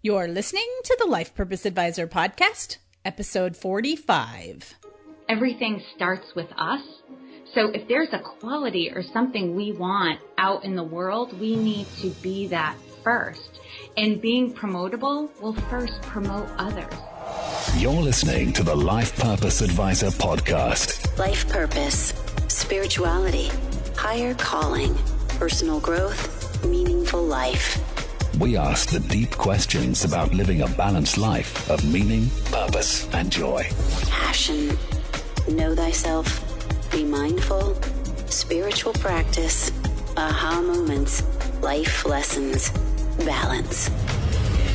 You're listening to the Life Purpose Advisor podcast, episode 45. Everything starts with us. So if there's a quality or something we want out in the world, we need to be that first. And being promotable will first promote others. You're listening to the Life Purpose Advisor podcast. Life purpose, spirituality, higher calling, personal growth, meaningful life. We ask the deep questions about living a balanced life of meaning, purpose, and joy. Passion, know thyself, be mindful, spiritual practice, aha moments, life lessons, balance.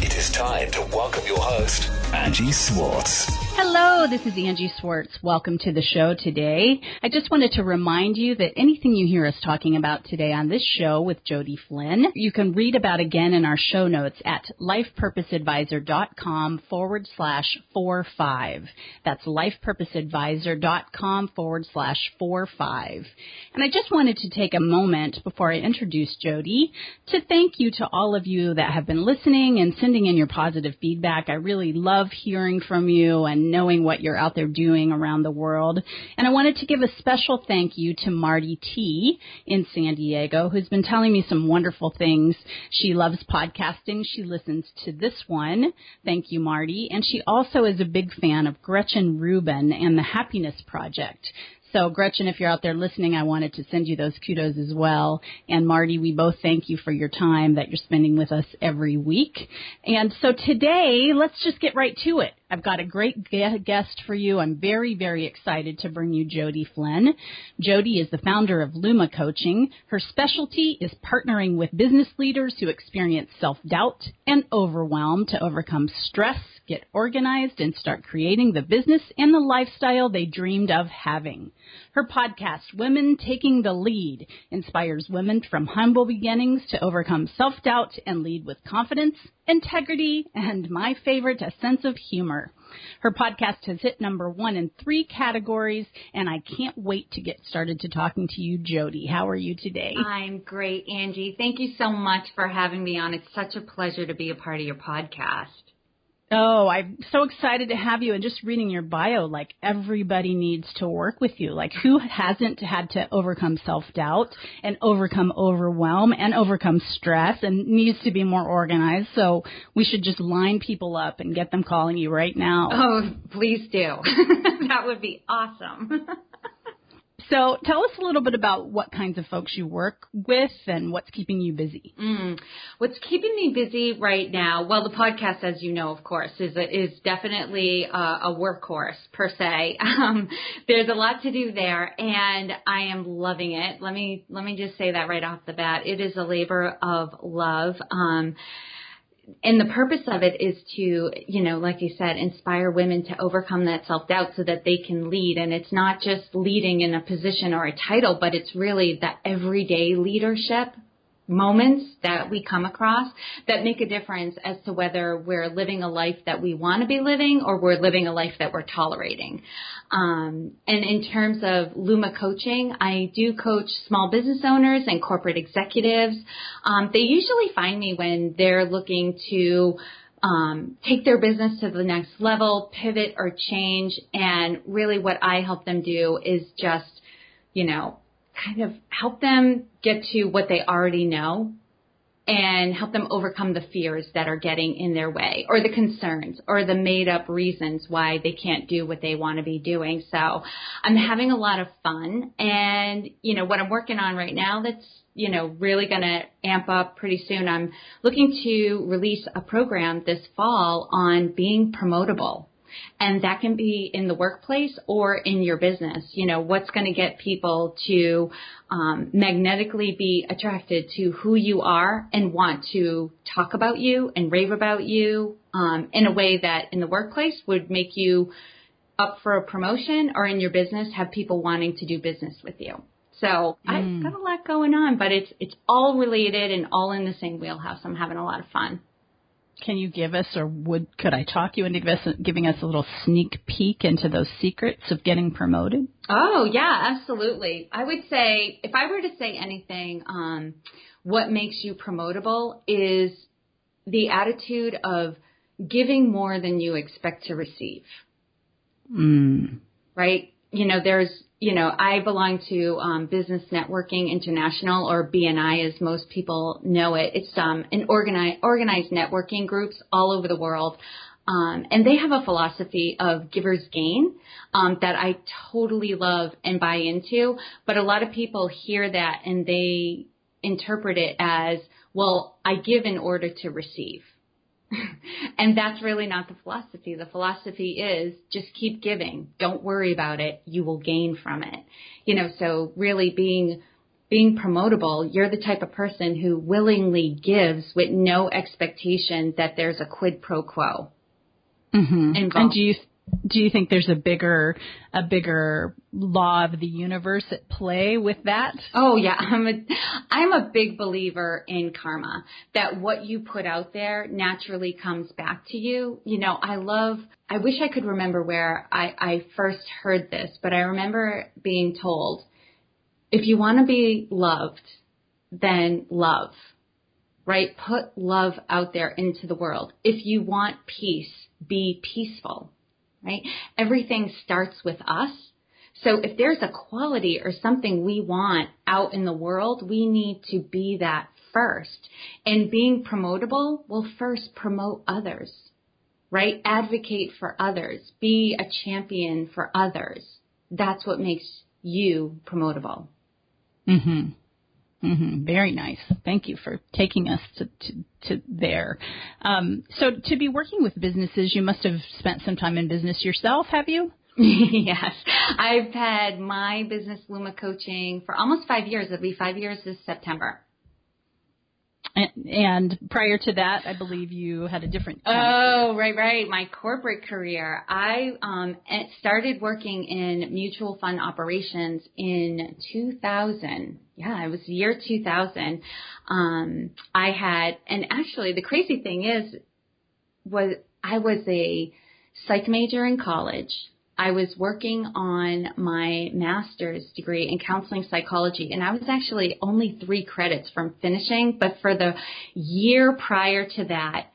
It is time to welcome your host, Angie Swartz. Hello, this is Angie Swartz. Welcome to the show today. I just wanted to remind you that anything you hear us talking about today on this show with Jodi Flynn, you can read about again in our show notes at lifepurposeadvisor.com/45. That's lifepurposeadvisor.com/45. And I just wanted to take a moment before I introduce Jodi to thank you to all of you that have been listening and sending in your positive feedback. I really love hearing from you and knowing what you're out there doing around the world. And I wanted to give a special thank you to Marty T. in San Diego, who's been telling me some wonderful things. She loves podcasting. She listens to this one. Thank you, Marty. And she also is a big fan of Gretchen Rubin and the Happiness Project. So, Gretchen, if you're out there listening, I wanted to send you those kudos as well. And, Marty, we both thank you for your time that you're spending with us every week. And so today, let's just get right to it. I've got a great guest for you. I'm very, very excited to bring you Jodi Flynn. Jodi is the founder of Luma Coaching. Her specialty is partnering with business leaders who experience self-doubt and overwhelm to overcome stress, get organized, and start creating the business and the lifestyle they dreamed of having. Her podcast, Women Taking the Lead, inspires women from humble beginnings to overcome self-doubt and lead with confidence, integrity, and my favorite, a sense of humor. Her podcast has hit number 1 in 3 categories, and I can't wait to get started to talking to you, Jodi. How are you today? I'm great, Angie. Thank you so much for having me on. It's such a pleasure to be a part of your podcast. Oh, I'm so excited to have you. And just reading your bio, like everybody needs to work with you. Like who hasn't had to overcome self-doubt and overcome overwhelm and overcome stress and needs to be more organized. So we should just line people up and get them calling you right now. Oh, please do. That would be awesome. So tell us a little bit about what kinds of folks you work with and what's keeping you busy. What's keeping me busy right now? Well, the podcast, as you know, of course, is definitely a workhorse per se. There's a lot to do there, and I am loving it. Let me just say that right off the bat. It is a labor of love. And the purpose of it is to, like you said, inspire women to overcome that self-doubt so that they can lead. And it's not just leading in a position or a title, but it's really the everyday leadership moments that we come across that make a difference as to whether we're living a life that we want to be living or we're living a life that we're tolerating. And in terms of Luma Coaching, I do coach small business owners and corporate executives. They usually find me when they're looking to take their business to the next level, pivot or change. And really what I help them do is just, kind of help them get to what they already know and help them overcome the fears that are getting in their way or the concerns or the made up reasons why they can't do what they want to be doing. So I'm having a lot of fun. And, what I'm working on right now that's, really going to amp up pretty soon. I'm looking to release a program this fall on being promotable. And that can be in the workplace or in your business. What's going to get people to magnetically be attracted to who you are and want to talk about you and rave about you in a way that in the workplace would make you up for a promotion, or in your business have people wanting to do business with you. So I've got a lot going on, but it's all related and all in the same wheelhouse. I'm having a lot of fun. Can you give us, or could I talk you into giving us a little sneak peek into those secrets of getting promoted? Oh, yeah, absolutely. I would say, if I were to say anything, what makes you promotable is the attitude of giving more than you expect to receive. Right? I belong to Business Networking International, or BNI as most people know it. It's an organized networking groups all over the world. And they have a philosophy of giver's gain that I totally love and buy into. But a lot of people hear that and they interpret it as, well, I give in order to receive. And that's really not the philosophy. The philosophy is just keep giving. Don't worry about it. You will gain from it. So really being promotable, you're the type of person who willingly gives with no expectation that there's a quid pro quo. And do you think there's a bigger law of the universe at play with that? Oh yeah, I'm a big believer in karma, that what you put out there naturally comes back to you. I wish I could remember where I first heard this, but I remember being told, if you want to be loved, then love, right? Put love out there into the world. If you want peace, be peaceful. Right? Everything starts with us. So if there's a quality or something we want out in the world, we need to be that first. And being promotable will first promote others, right? Advocate for others. Be a champion for others. That's what makes you promotable. Very nice. Thank you for taking us to there. So to be working with businesses, you must have spent some time in business yourself, have you? Yes. I've had my business Luma Coaching for almost 5 years. It'll be 5 years this September. And prior to that, I believe you had a different right. My corporate career. I started working in mutual fund operations in 2000. Yeah, it was the year 2000. And actually the crazy thing was I was a psych major in college. I was working on my master's degree in counseling psychology, and I was actually only 3 credits from finishing. But for the year prior to that,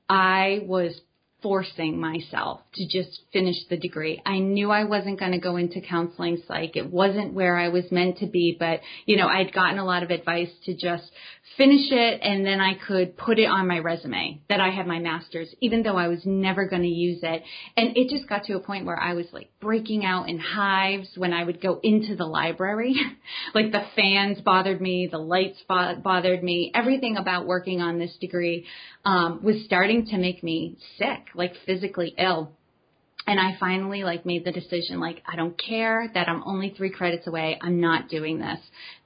I was forcing myself to just finish the degree. I knew I wasn't going to go into counseling psych. It wasn't where I was meant to be, but, I'd gotten a lot of advice to just finish it, and then I could put it on my resume that I had my master's, even though I was never going to use it. And it just got to a point where I was like breaking out in hives when I would go into the library. Like the fans bothered me, the lights bothered me. Everything about working on this degree was starting to make me sick, like physically ill. And I finally made the decision, I don't care that I'm only 3 credits away. I'm not doing this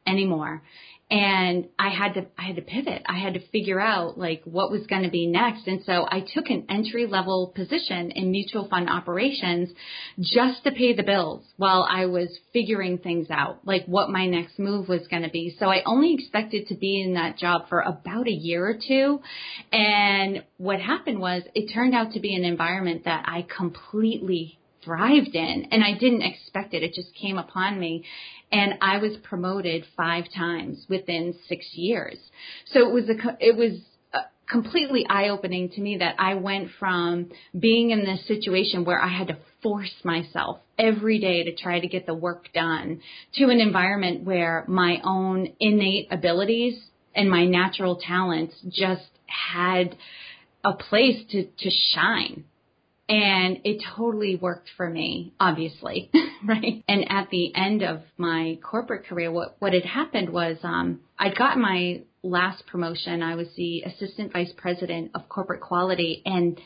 anymore. And I had to pivot. I had to figure out what was going to be next. And so I took an entry level position in mutual fund operations just to pay the bills while I was figuring things out, what my next move was going to be. So I only expected to be in that job for about a year or 2. And what happened was it turned out to be an environment that I completely thrived in, and I didn't expect it. It just came upon me, and I was promoted 5 times within 6 years. So it was completely eye-opening to me that I went from being in this situation where I had to force myself every day to try to get the work done to an environment where my own innate abilities and my natural talents just had a place to shine. And it totally worked for me, obviously, right? And at the end of my corporate career, what had happened was I'd gotten my last promotion. I was the assistant vice president of corporate quality, and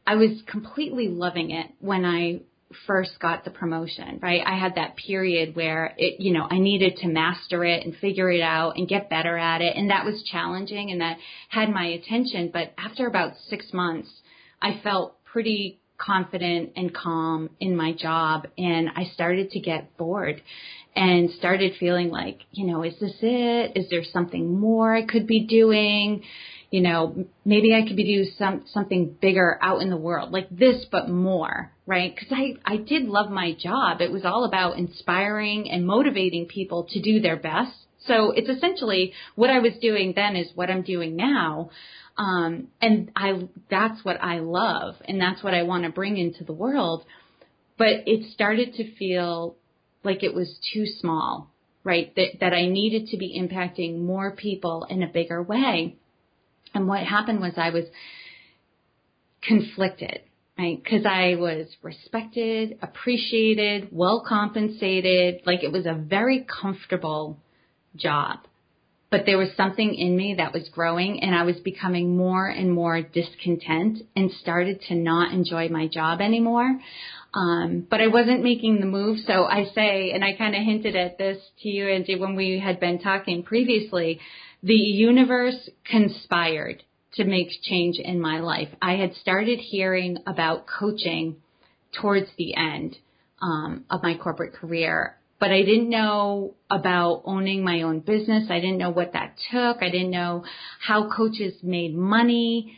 I was completely loving it when I first got the promotion, right? I had that period where I needed to master it and figure it out and get better at it. And that was challenging, and that had my attention. But after about 6 months, I felt pretty confident and calm in my job, and I started to get bored and started feeling is this it? Is there something more I could be doing? Maybe I could be doing something bigger out in the world, like this, but more, right? Because I did love my job. It was all about inspiring and motivating people to do their best So it's essentially what I was doing then is what I'm doing now. And that's what I love, and that's what I want to bring into the world. But it started to feel like it was too small, right? That I needed to be impacting more people in a bigger way. And what happened was I was conflicted, right? Because I was respected, appreciated, well compensated, like it was a very comfortable job. But there was something in me that was growing, and I was becoming more and more discontent and started to not enjoy my job anymore. But I wasn't making the move. So I say, and I kind of hinted at this to you, Angie, when we had been talking previously, the universe conspired to make change in my life. I had started hearing about coaching towards the end of my corporate career, but I didn't know about owning my own business. I didn't know what that took. I didn't know how coaches made money.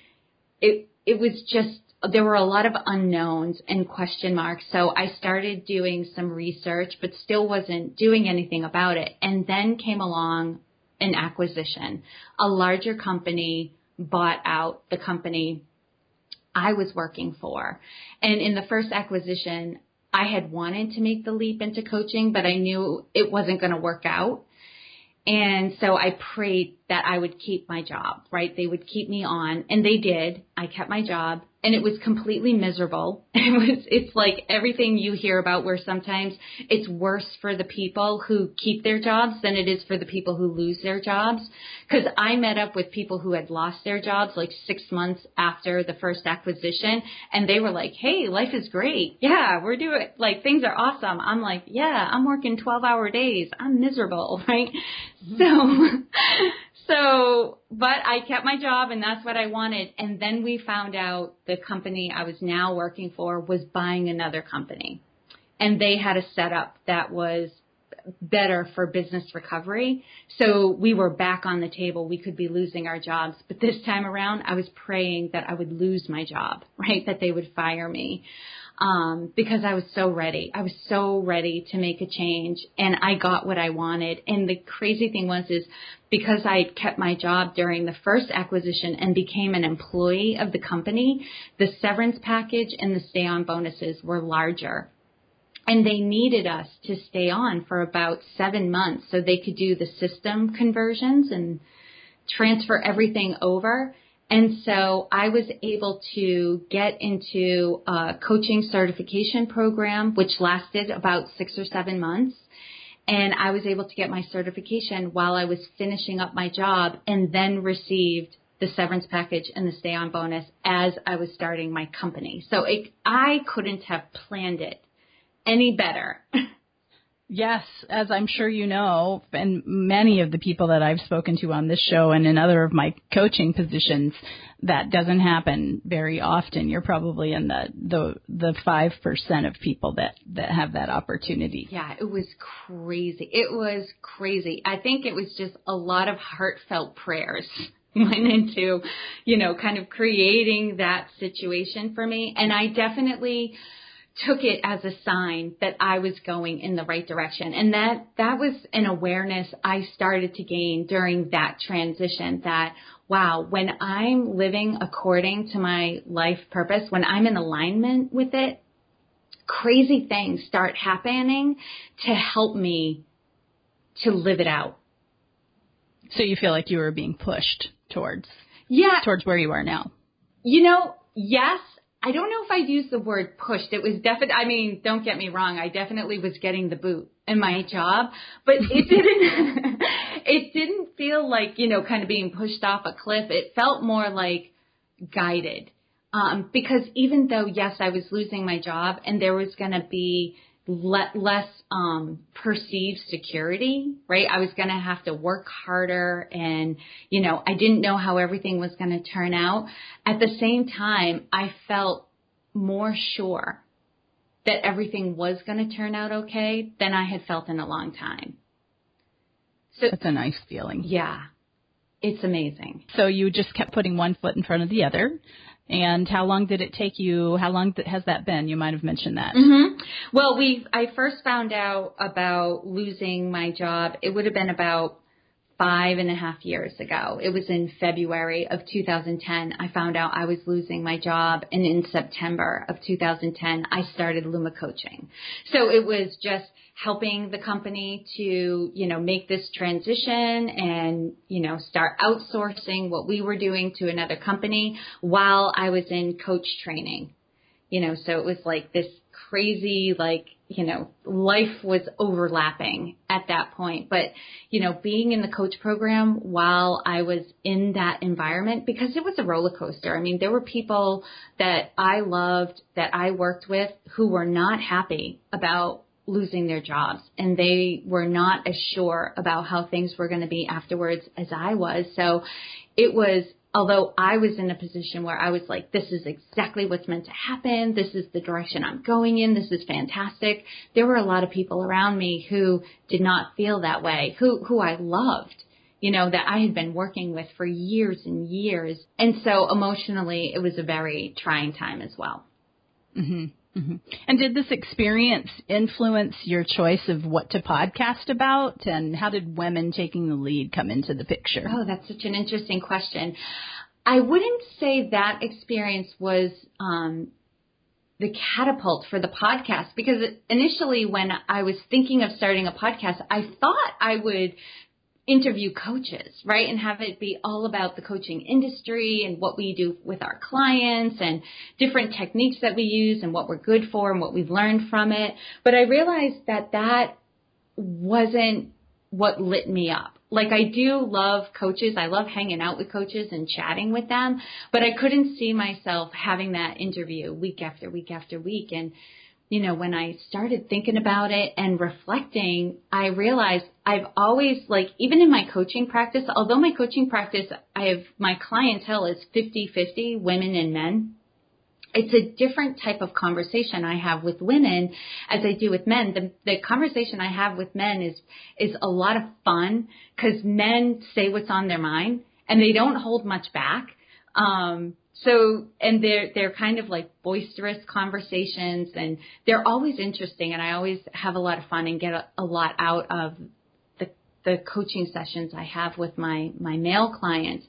It was just, there were a lot of unknowns and question marks. So I started doing some research, but still wasn't doing anything about it. And then came along an acquisition. A larger company bought out the company I was working for. And in the first acquisition, I had wanted to make the leap into coaching, but I knew it wasn't going to work out. And so I prayed that I would keep my job, right? They would keep me on, and they did. I kept my job, and it was completely miserable. It's like everything you hear about where sometimes it's worse for the people who keep their jobs than it is for the people who lose their jobs. Because I met up with people who had lost their jobs like 6 months after the first acquisition, and they were like, hey, life is great. Yeah, we're doing, like, things are awesome. I'm like, yeah, I'm working 12-hour days. I'm miserable, right? But I kept my job, and that's what I wanted. And then we found out the company I was now working for was buying another company. And they had a setup that was better for business recovery. So we were back on the table. We could be losing our jobs. But this time around, I was praying that I would lose my job, right? That they would fire me. Because I was so ready. I was so ready to make a change, and I got what I wanted. And the crazy thing was because I kept my job during the first acquisition and became an employee of the company, the severance package and the stay-on bonuses were larger. And they needed us to stay on for about 7 months so they could do the system conversions and transfer everything over. And so I was able to get into a coaching certification program, which lasted about 6 or 7 months. And I was able to get my certification while I was finishing up my job, and then received the severance package and the stay-on bonus as I was starting my company. So I couldn't have planned it any better. Yes, as I'm sure you know, and many of the people that I've spoken to on this show and in other of my coaching positions, that doesn't happen very often. You're probably in the 5% of people that have that opportunity. Yeah, it was crazy. It was crazy. I think it was just a lot of heartfelt prayers went into, kind of creating that situation for me. And I definitely took it as a sign that I was going in the right direction. And that was an awareness I started to gain during that transition, that, wow, when I'm living according to my life purpose, when I'm in alignment with it, crazy things start happening to help me to live it out. So you feel like you were being pushed towards where you are now? Yes. I don't know if I'd use the word pushed. It was definitely, don't get me wrong, I definitely was getting the boot in my job, but it didn't feel like, kind of being pushed off a cliff. It felt more like guided. Because even though, yes, I was losing my job and there was going to be less perceived security, right? I was going to have to work harder, and, I didn't know how everything was going to turn out. At the same time, I felt more sure that everything was going to turn out okay than I had felt in a long time. So that's a nice feeling. Yeah, it's amazing. So you just kept putting one foot in front of the other. And how long did it take you? How long has that been? You might have mentioned that. Mm-hmm. Well, I first found out about losing my job. It would have been about 5.5 years ago. It was in February of 2010. I found out I was losing my job. And in September of 2010, I started Luma Coaching. So it was just helping the company to, make this transition and, start outsourcing what we were doing to another company while I was in coach training. So it was like this crazy, life was overlapping at that point. But, being in the coach program while I was in that environment, because it was a roller coaster. I mean, there were people that I loved, that I worked with, who were not happy about losing their jobs, and they were not as sure about how things were going to be afterwards as I was. So it was, although I was in a position where I was like, this is exactly what's meant to happen. This is the direction I'm going in. This is fantastic. There were a lot of people around me who did not feel that way, who I loved, that I had been working with for years and years. And so emotionally, it was a very trying time as well. Mm-hmm. Mm-hmm. And did this experience influence your choice of what to podcast about? And how did women taking the lead come into the picture? Oh, that's such an interesting question. I wouldn't say that experience was the catapult for the podcast, because initially when I was thinking of starting a podcast, I thought I would interview coaches, right? And have it be all about the coaching industry and what we do with our clients and different techniques that we use and what we're good for and what we've learned from it. But I realized that that wasn't what lit me up. Like, I do love coaches. I love hanging out with coaches and chatting with them, but I couldn't see myself having that interview week after week after week. And when I started thinking about it and reflecting, I realized I've always, even in my coaching practice, although my coaching practice, my clientele is 50-50, women and men. It's a different type of conversation I have with women as I do with men. The conversation I have with men is a lot of fun, because men say what's on their mind and they don't hold much back. And they're kind of like boisterous conversations, and they're always interesting, and I always have a lot of fun and get a lot out of the coaching sessions I have with my male clients.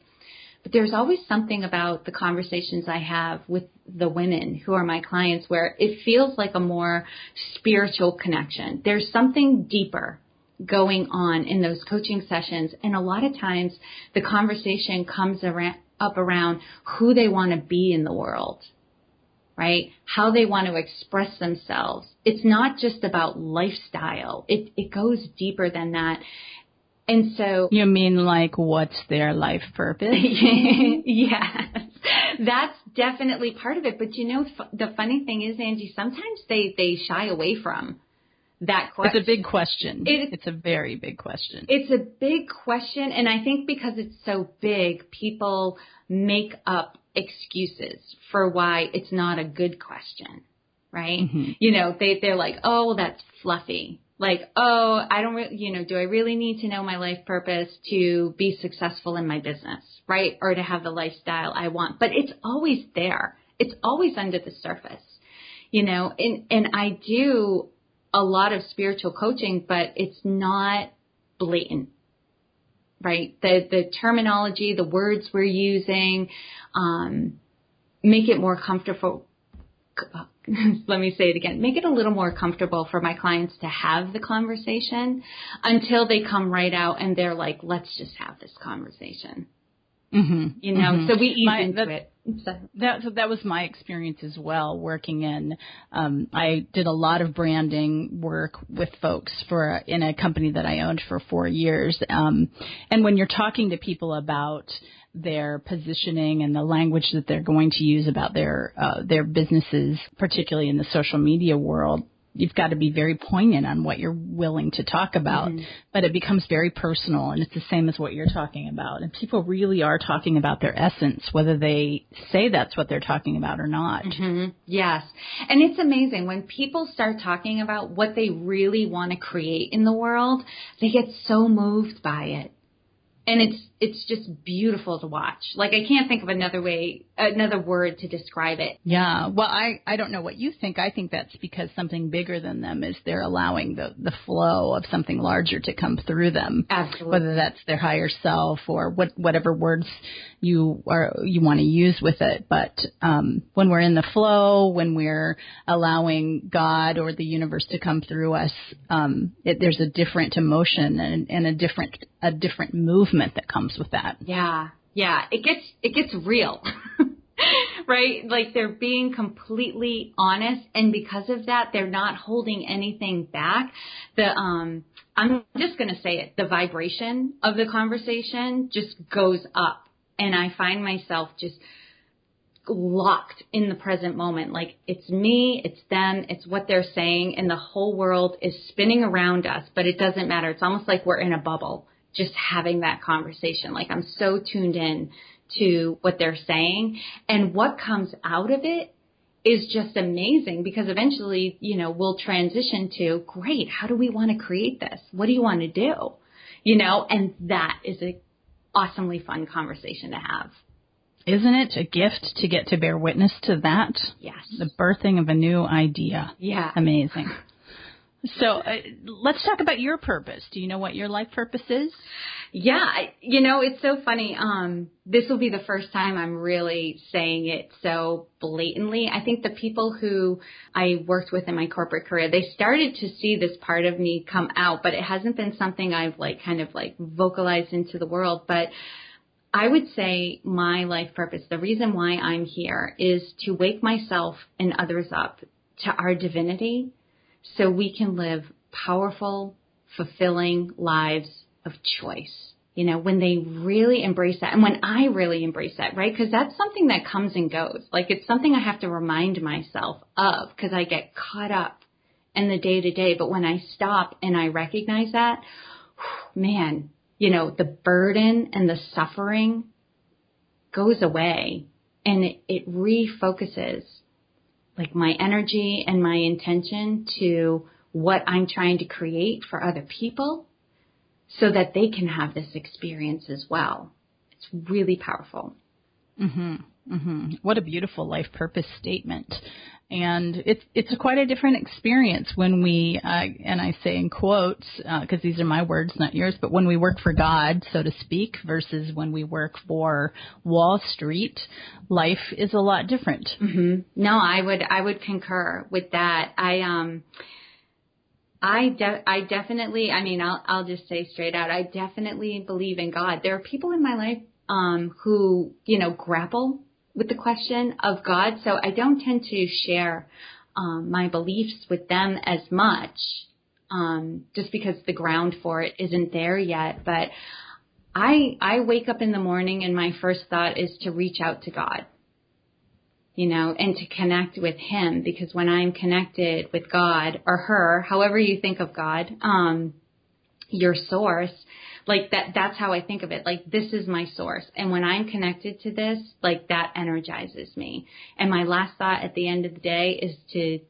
But there's always something about the conversations I have with the women who are my clients where it feels like a more spiritual connection. There's something deeper going on in those coaching sessions, and a lot of times the conversation comes up around who they want to be in the world, right? How they want to express themselves. It's not just about lifestyle. It goes deeper than that. And so... You mean like, what's their life purpose? Yes, that's definitely part of it. But the funny thing is, Angie, sometimes they shy away from that question. It's a big question. It's a very big question. It's a big question. And I think because it's so big, people make up excuses for why it's not a good question, right? Mm-hmm. They're like, oh, well, that's fluffy. Like, oh, I don't really, do I really need to know my life purpose to be successful in my business, right? Or to have the lifestyle I want. But it's always there. It's always under the surface, and I do a lot of spiritual coaching, but it's not blatant, right? The terminology, the words we're using, make it more comfortable. Let me say it again. Make it a little more comfortable for my clients to have the conversation until they come right out and they're like, let's just have this conversation. Mm-hmm. So we ease into it. That was my experience as well, working in, I did a lot of branding work with folks in a company that I owned for 4 years. And when you're talking to people about their positioning and the language that they're going to use about their businesses, particularly in the social media world, you've got to be very poignant on what you're willing to talk about. Mm-hmm. But it becomes very personal, and it's the same as what you're talking about. And people really are talking about their essence, whether they say that's what they're talking about or not. Mm-hmm. Yes. And it's amazing. When people start talking about what they really want to create in the world, they get so moved by it. And it's just beautiful to watch. Like, I can't think of another word to describe it. Yeah. Well, I don't know what you think. I think that's because something bigger than them is they're allowing the flow of something larger to come through them. Absolutely. Whether that's their higher self or whatever words you want to use with it. But when we're in the flow, when we're allowing God or the universe to come through us, there's a different emotion and a different movement that comes with that. Yeah. It gets real, right? Like, they're being completely honest, and because of that, they're not holding anything back. I'm just going to say it. The vibration of the conversation just goes up, and I find myself just locked in the present moment. Like, it's me, it's them, it's what they're saying, and the whole world is spinning around us, but it doesn't matter. It's almost like we're in a bubble, just having that conversation. Like, I'm so tuned in to what they're saying, and what comes out of it is just amazing, because eventually, we'll transition to, great, how do we want to create this? What do you want to do? And that is an awesomely fun conversation to have. Isn't it a gift to get to bear witness to that? Yes. The birthing of a new idea. Yeah. Amazing. So let's talk about your purpose. Do you know what your life purpose is? Yeah. It's so funny. This will be the first time I'm really saying it so blatantly. I think the people who I worked with in my corporate career, they started to see this part of me come out, but it hasn't been something I've kind of vocalized into the world. But I would say my life purpose, the reason why I'm here, is to wake myself and others up to our divinity, so we can live powerful, fulfilling lives of choice. When they really embrace that, and when I really embrace that, right? Because that's something that comes and goes. Like, it's something I have to remind myself of, because I get caught up in the day-to-day. But when I stop and I recognize that, man, the burden and the suffering goes away, and it refocuses my energy and my intention to what I'm trying to create for other people, so that they can have this experience as well. It's really powerful. Mm-hmm. Mm-hmm. What a beautiful life purpose statement. And it's quite a different experience when we, and I say in quotes, because these are my words, not yours, but when we work for God, so to speak, versus when we work for Wall Street, life is a lot different. Mm-hmm. No, I would concur with that. I definitely, I'll just say straight out, I definitely believe in God. There are people in my life who, grapple with the question of God. So I don't tend to share my beliefs with them as much, just because the ground for it isn't there yet. But I wake up in the morning and my first thought is to reach out to God, and to connect with Him, because when I'm connected with God or her, however you think of God, your source, that's how I think of it. This is my source. And when I'm connected to this, that energizes me. And my last thought at the end of the day is to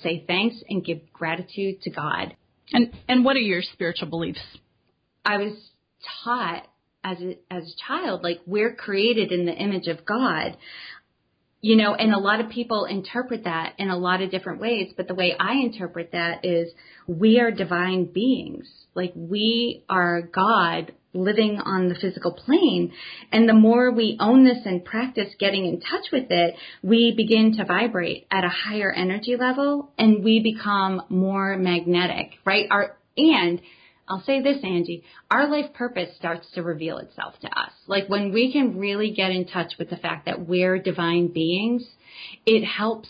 say thanks and give gratitude to God. And what are your spiritual beliefs? I was taught as a child, we're created in the image of God. And a lot of people interpret that in a lot of different ways. But the way I interpret that is we are divine beings. We are God living on the physical plane. And the more we own this and practice getting in touch with it, we begin to vibrate at a higher energy level, and we become more magnetic, right? And I'll say this, Angie, our life purpose starts to reveal itself to us. When we can really get in touch with the fact that we're divine beings, it helps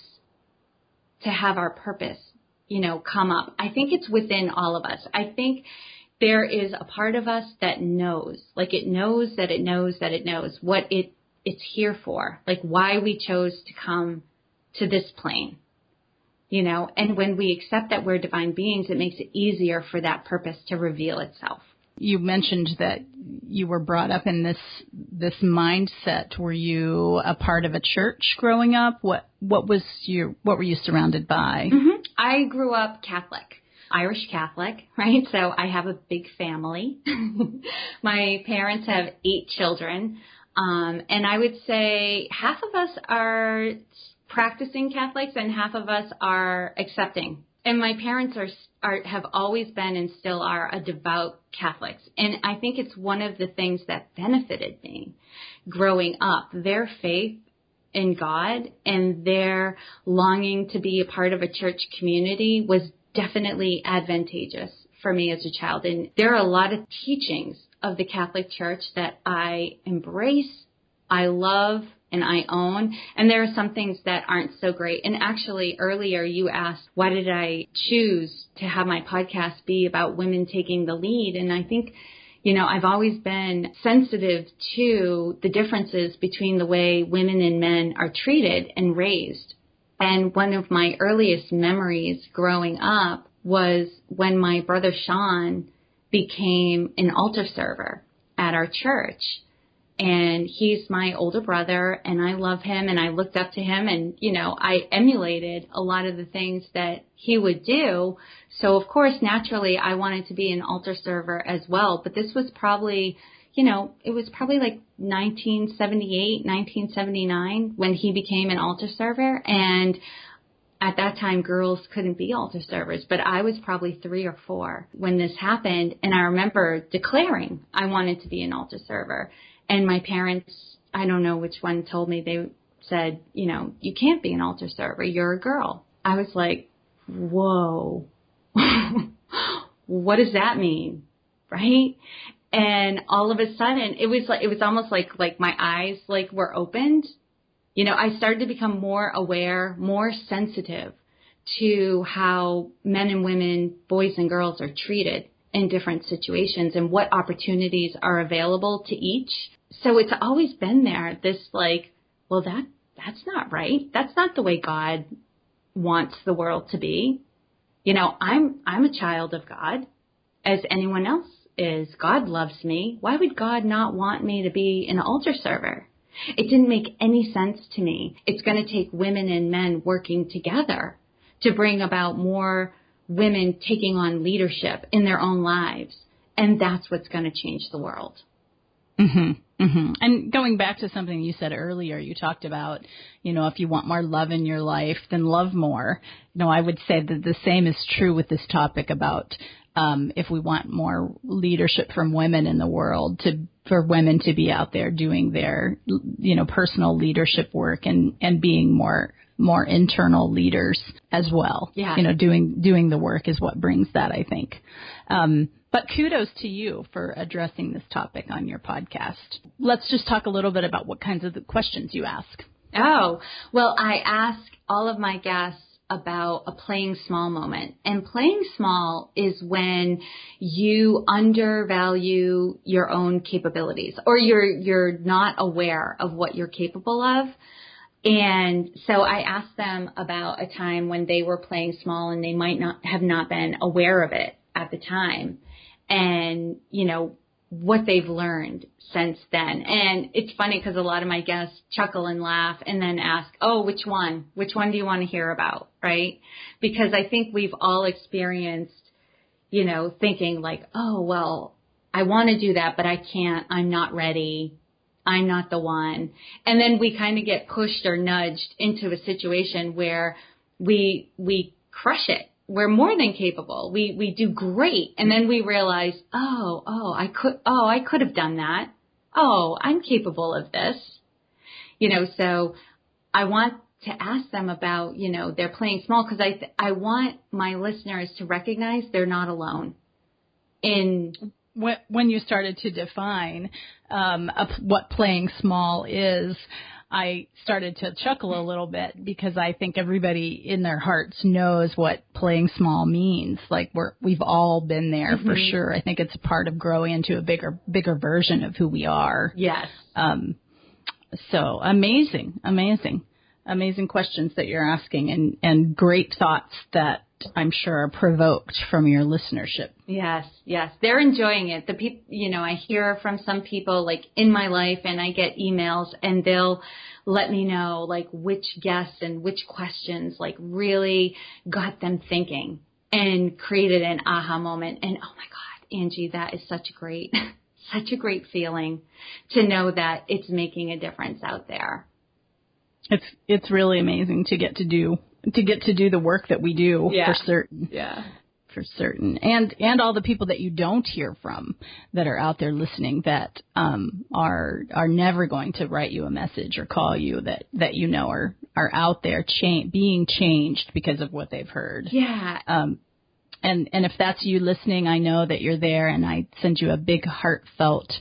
to have our purpose, come up. I think it's within all of us. I think there is a part of us that knows, it knows that it knows that it knows what it's here for, why we chose to come to this plane. And when we accept that we're divine beings, it makes it easier for that purpose to reveal itself. You mentioned that you were brought up in this mindset. Were you a part of a church growing up? What were you surrounded by? Mm-hmm. I grew up Catholic. Irish Catholic, right? So I have a big family. My parents have 8 children. And I would say half of us are practicing Catholics and half of us are accepting. And my parents have always been and still are a devout Catholics. And I think it's one of the things that benefited me growing up. Their faith in God and their longing to be a part of a church community was definitely advantageous for me as a child. And there are a lot of teachings of the Catholic Church that I embrace, I love, and I own. And there are some things that aren't so great. And actually, earlier you asked, why did I choose to have my podcast be about women taking the lead? And I think, I've always been sensitive to the differences between the way women and men are treated and raised. And one of my earliest memories growing up was when my brother Sean became an altar server at our church. And he's my older brother, and I love him, and I looked up to him, and, I emulated a lot of the things that he would do. So, of course, naturally, I wanted to be an altar server as well. But this was probably, it was probably like 1978, 1979 when he became an altar server. And at that time, girls couldn't be altar servers, but I was probably 3 or 4 when this happened. And I remember declaring I wanted to be an altar server. And my parents, I don't know which one told me, they said, you can't be an altar server. You're a girl. I was like, whoa, what does that mean? Right? And all of a sudden it was almost like my eyes were opened. I started to become more aware, more sensitive to how men and women, boys and girls are treated in different situations and what opportunities are available to each. So it's always been there, this that's not right. That's not the way God wants the world to be. I'm a child of God, as anyone else is. God loves me. Why would God not want me to be an altar server? It didn't make any sense to me. It's going to take women and men working together to bring about more women taking on leadership in their own lives. And that's what's going to change the world. Mm-hmm. Mm-hmm. And going back to something you said earlier, you talked about, if you want more love in your life, then love more. I would say that the same is true with this topic about if we want more leadership from women in the world, for women to be out there doing their, personal leadership work and being more internal leaders as well. Yeah. Doing the work is what brings that, I think. But kudos to you for addressing this topic on your podcast. Let's just talk a little bit about what kinds of questions you ask. Oh, well, I ask all of my guests about a playing small moment. And playing small is when you undervalue your own capabilities or you're not aware of what you're capable of. And so I asked them about a time when they were playing small and they might not have been aware of it at the time. And, what they've learned since then. And it's funny because a lot of my guests chuckle and laugh and then ask, oh, which one? Which one do you want to hear about? Right? Because I think we've all experienced, thinking like, oh, well, I want to do that, but I can't. I'm not ready. I'm not the one. And then we kind of get pushed or nudged into a situation where we crush it. We're more than capable. We do great. And then we realize, I could have done that. Oh, I'm capable of this. So I want to ask them about, they're playing small because I want my listeners to recognize they're not alone. When you started to define what playing small is, I started to chuckle a little bit because I think everybody in their hearts knows what playing small means. Like we've all been there for sure. I think it's a part of growing into a bigger version of who we are. Yes. So amazing questions that you're asking and great thoughts that I'm sure are provoked from your listenership. Yes. They're enjoying it. The people, I hear from some people like in my life and I get emails and they'll let me know like which guests and which questions like really got them thinking. and created an aha moment. And oh my God, Angie, that is such a great feeling to know that it's making a difference out there. It's really amazing to get to do the work that we do, for certain. Yeah. For certain. And all the people that you don't hear from that are out there listening that are never going to write you a message or call you that you know are out there being changed because of what they've heard. Yeah. And if that's you listening, I know that you're there, and I send you a big heartfelt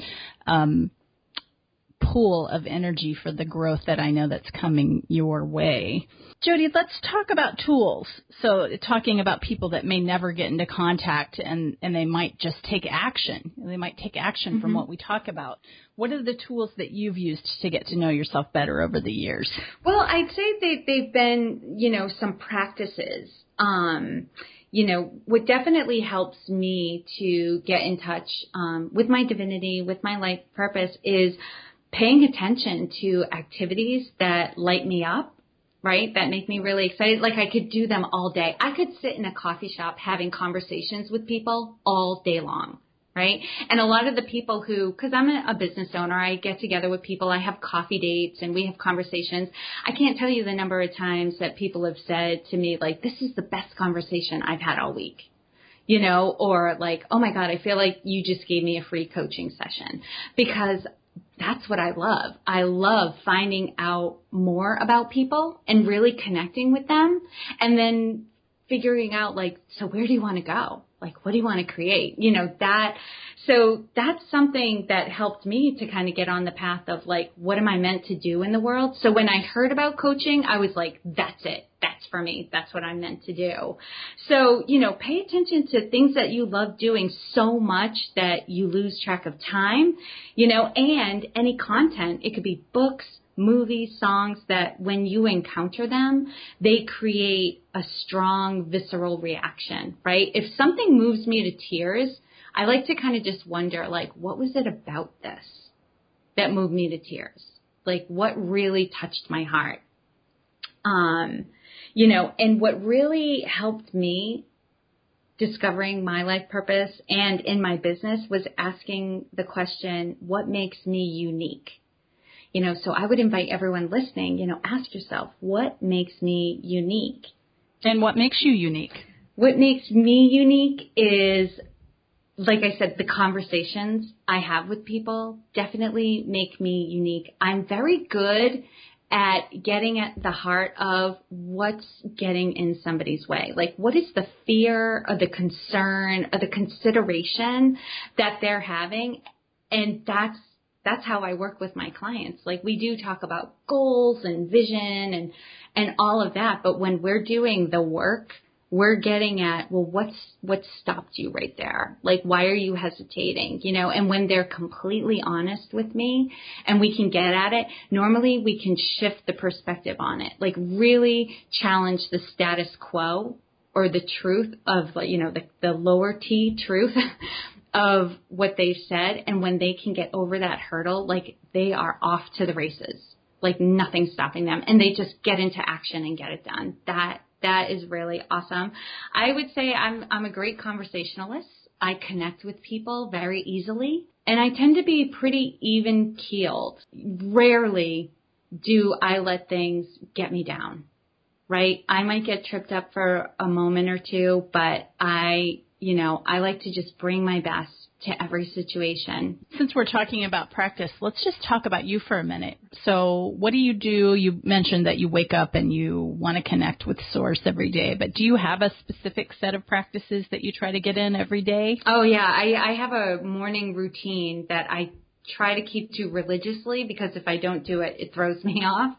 pool of energy for the growth that I know that's coming your way. Jodi, let's talk about tools. So talking about people that may never get into contact and they might just take action. They might take action from what we talk about. What are the tools that you've used to get to know yourself better over the years? Well, I'd say they've been, some practices. What definitely helps me to get in touch with my divinity, with my life purpose, is paying attention to activities that light me up, right? That make me really excited. Like I could do them all day. I could sit in a coffee shop having conversations with people all day long, right? And a lot of the people because I'm a business owner, I get together with people, I have coffee dates and we have conversations. I can't tell you the number of times that people have said to me, like, this is the best conversation I've had all week. Or like, oh my God, I feel like you just gave me a free coaching session, because that's what I love. I love finding out more about people and really connecting with them, and then figuring out, like, so where do you want to go? Like, what do you want to create? So that's something that helped me to kind of get on the path of, like, what am I meant to do in the world? So when I heard about coaching, I was like, that's it. That's for me. That's what I'm meant to do. So, pay attention to things that you love doing so much that you lose track of time, and any content. It could be books, movies, songs that when you encounter them, they create a strong visceral reaction, right? If something moves me to tears, I like to kind of just wonder, like, what was it about this that moved me to tears? Like, what really touched my heart? And what really helped me discovering my life purpose and in my business was asking the question, what makes me unique? So I would invite everyone listening, ask yourself, what makes me unique? And what makes you unique? What makes me unique is, like I said, the conversations I have with people definitely make me unique. I'm very good at getting at the heart of what's getting in somebody's way. Like, what is the fear or the concern or the consideration that they're having? And that's how I work with my clients. Like, we do talk about goals and vision and all of that. But when we're doing the work, we're getting at, well, what stopped you right there? Like, why are you hesitating? And when they're completely honest with me and we can get at it, normally we can shift the perspective on it, like really challenge the status quo or the truth of, the lower T truth of what they've said. And when they can get over that hurdle, like, they are off to the races, like nothing's stopping them, and they just get into action and get it done. That is really awesome. I would say I'm a great conversationalist. I connect with people very easily, and I tend to be pretty even-keeled. Rarely do I let things get me down, right? I might get tripped up for a moment or two, but I like to just bring my best to every situation. Since we're talking about practice, let's just talk about you for a minute. So what do? You mentioned that you wake up and you want to connect with Source every day, but do you have a specific set of practices that you try to get in every day? Oh, yeah. I have a morning routine that I try to keep to religiously, because if I don't do it, it throws me off.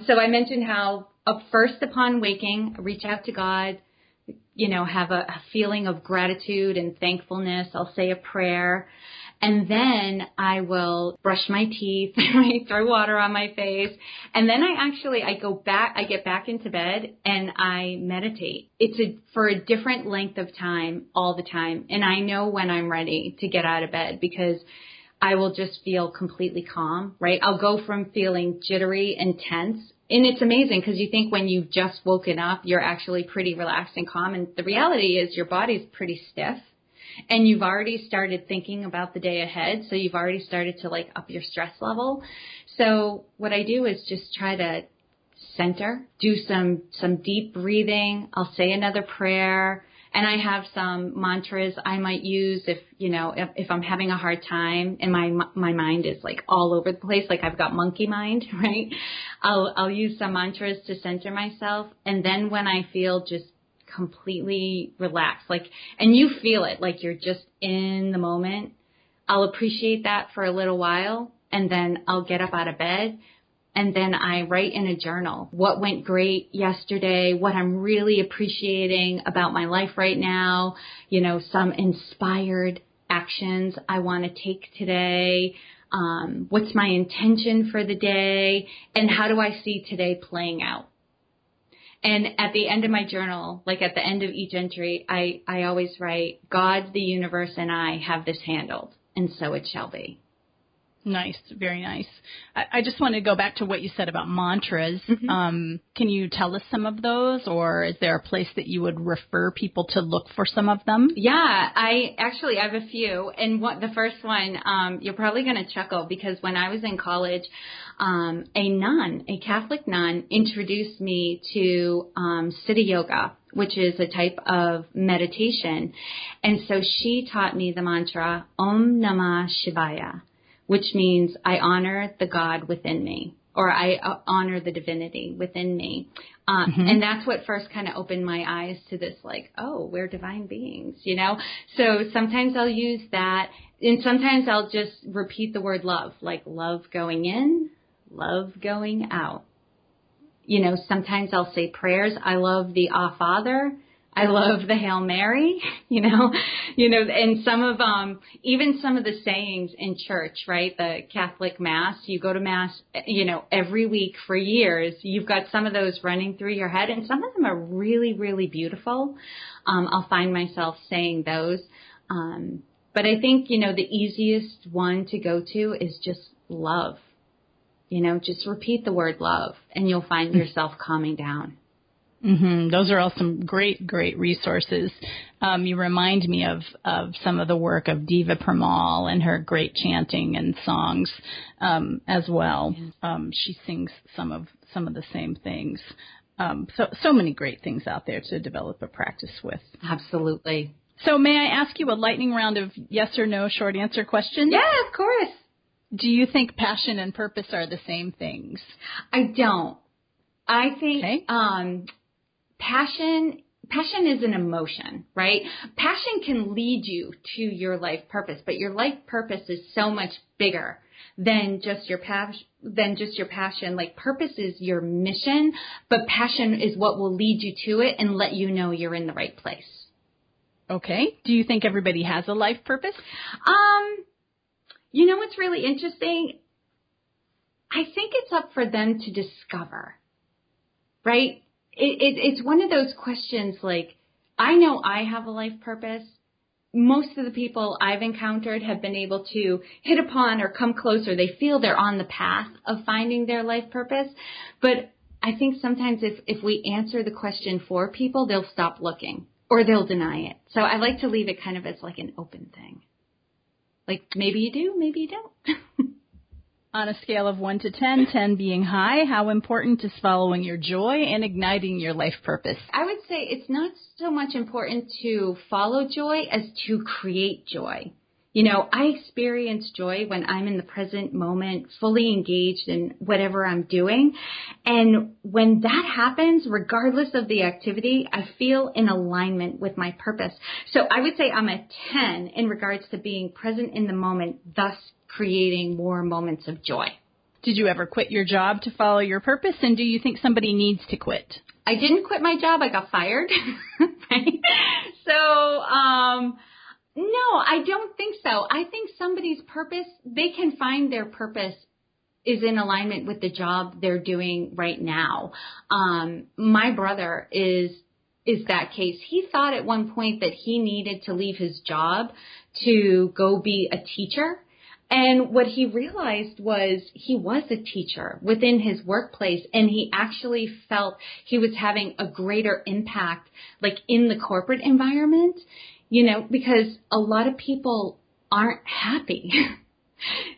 So I mentioned how first upon waking, reach out to God, have a feeling of gratitude and thankfulness. I'll say a prayer, and then I will brush my teeth, throw water on my face, and then I get back into bed and I meditate. It's for a different length of time all the time, and I know when I'm ready to get out of bed, because I will just feel completely calm, right? I'll go from feeling jittery and tense And it's amazing because you think when you've just woken up, you're actually pretty relaxed and calm. And the reality is your body's pretty stiff and you've already started thinking about the day ahead. So you've already started to like up your stress level. So what I do is just try to center, do some deep breathing. I'll say another prayer. And I have some mantras I might use if I'm having a hard time and my mind is like all over the place, like I've got monkey mind, right? I'll use some mantras to center myself. And then when I feel just completely relaxed, and you feel it, like you're just in the moment, I'll appreciate that for a little while. And then I'll get up out of bed. And then I write in a journal what went great yesterday, what I'm really appreciating about my life right now, some inspired actions I want to take today, what's my intention for the day, and how do I see today playing out. And at the end of my journal, like at the end of each entry, I always write, God, the universe, and I have this handled, and so it shall be. Nice. Very nice. I just want to go back to what you said about mantras. Mm-hmm. Can you tell us some of those, or is there a place that you would refer people to look for some of them? Yeah, I have a few. And the first one, you're probably going to chuckle because when I was in college, a Catholic nun introduced me to Siddha Yoga, which is a type of meditation. And so she taught me the mantra, Om Namah Shivaya, which means I honor the God within me, or I honor the divinity within me. Mm-hmm. And that's what first kind of opened my eyes to this, we're divine beings, So sometimes I'll use that, and sometimes I'll just repeat the word love, like love going in, love going out. Sometimes I'll say prayers. I love the Our Father. I love the Hail Mary, and some of even some of the sayings in church, right? The Catholic Mass, you go to Mass, every week for years. You've got some of those running through your head, and some of them are really, really beautiful. I'll find myself saying those. But I think, the easiest one to go to is just love. Just repeat the word love, and you'll find yourself calming down. Mm-hmm. Those are all some great, great resources. You remind me of some of the work of Diva Premal and her great chanting and songs as well. She sings some of the same things. So many great things out there to develop a practice with. Absolutely. So may I ask you a lightning round of yes or no short answer questions? Yeah, of course. Do you think passion and purpose are the same things? I don't. I think passion is an emotion, right? Passion can lead you to your life purpose, but your life purpose is so much bigger than just your passion. Like, purpose is your mission, but passion is what will lead you to it and let you know you're in the right place. Okay. Do you think everybody has a life purpose? What's really interesting? I think it's up for them to discover, right? It's one of those questions, like, I know I have a life purpose. Most of the people I've encountered have been able to hit upon or come closer. They feel they're on the path of finding their life purpose. But I think sometimes if we answer the question for people, they'll stop looking or they'll deny it. So I like to leave it kind of as like an open thing. Like, maybe you do, maybe you don't. On a scale of 1 to 10, 10 being high, how important is following your joy and igniting your life purpose? I would say it's not so much important to follow joy as to create joy. I experience joy when I'm in the present moment, fully engaged in whatever I'm doing. And when that happens, regardless of the activity, I feel in alignment with my purpose. So I would say I'm a 10 in regards to being present in the moment, thus creating more moments of joy. Did you ever quit your job to follow your purpose? And do you think somebody needs to quit? I didn't quit my job. I got fired. Right? So, no, I don't think so. I think somebody's purpose, they can find their purpose is in alignment with the job they're doing right now. My brother is that case. He thought at one point that he needed to leave his job to go be a teacher. And what he realized was he was a teacher within his workplace, and he actually felt he was having a greater impact, like in the corporate environment, because a lot of people aren't happy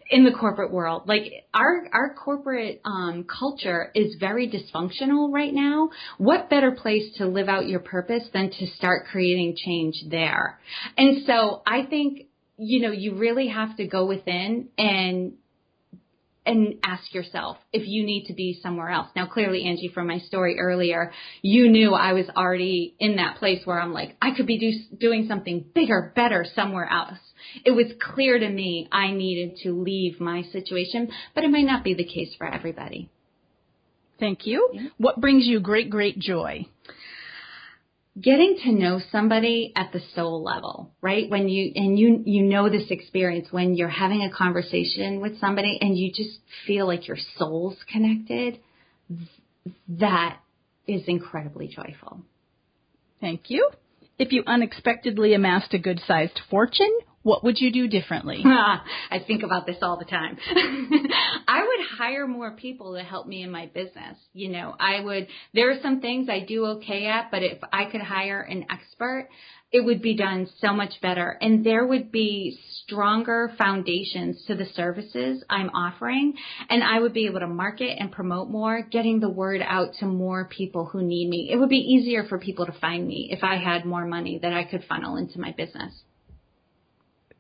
in the corporate world. Like our corporate culture is very dysfunctional right now. What better place to live out your purpose than to start creating change there? And so I think, you really have to go within and ask yourself if you need to be somewhere else. Now, clearly, Angie, from my story earlier, you knew I was already in that place where I'm like, I could be doing something bigger, better somewhere else. It was clear to me I needed to leave my situation, but it might not be the case for everybody. Thank you. Yeah. What brings you great, great joy? Getting to know somebody at the soul level, right? When you know this experience when you're having a conversation with somebody and you just feel like your soul's connected, that is incredibly joyful. Thank you. If you unexpectedly amassed a good-sized fortune, what would you do differently? I think about this all the time. I would hire more people to help me in my business. There are some things I do okay at, but if I could hire an expert, it would be done so much better. And there would be stronger foundations to the services I'm offering. And I would be able to market and promote more, getting the word out to more people who need me. It would be easier for people to find me if I had more money that I could funnel into my business.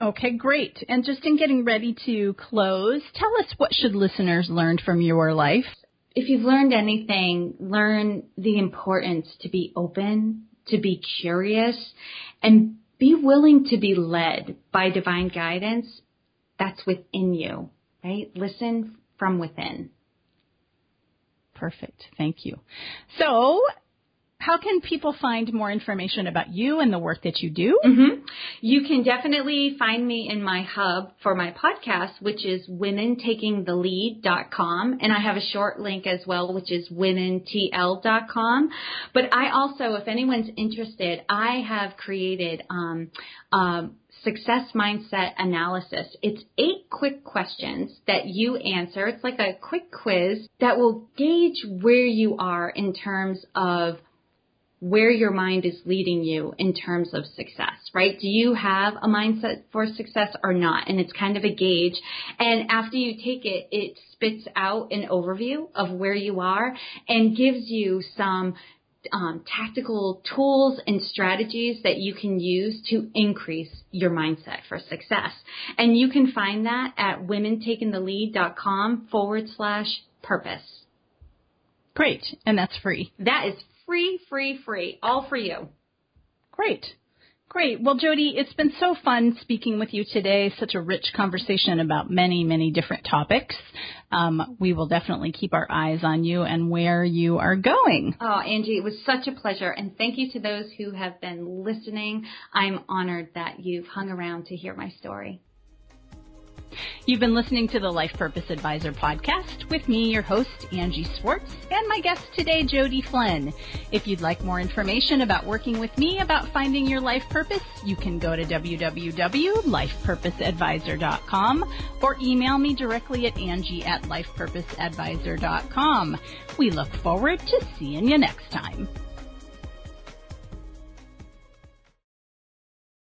Okay, great. And just in getting ready to close, tell us, what should listeners learn from your life? If you've learned anything, learn the importance to be open, to be curious, and be willing to be led by divine guidance that's within you, right? Listen from within. Perfect. Thank you. So, how can people find more information about you and the work that you do? Mm-hmm. You can definitely find me in my hub for my podcast, which is womentakingthelead.com. And I have a short link as well, which is womentl.com. But I also, if anyone's interested, I have created success mindset analysis. It's 8 quick questions that you answer. It's like a quick quiz that will gauge where you are in terms of where your mind is leading you in terms of success, right? Do you have a mindset for success or not? And it's kind of a gauge. And after you take it, it spits out an overview of where you are and gives you some tactical tools and strategies that you can use to increase your mindset for success. And you can find that at womentakingthelead.com/purpose. Great. And that's free. That is free, all for you. Great. Well, Jodi, it's been so fun speaking with you today. Such a rich conversation about many, many different topics. We will definitely keep our eyes on you and where you are going. Oh, Angie, it was such a pleasure. And thank you to those who have been listening. I'm honored that you've hung around to hear my story. You've been listening to the Life Purpose Advisor podcast with me, your host, Angie Swartz, and my guest today, Jodi Flynn. If you'd like more information about working with me about finding your life purpose, you can go to www.lifepurposeadvisor.com or email me directly at Angie@lifepurposeadvisor.com. We look forward to seeing you next time.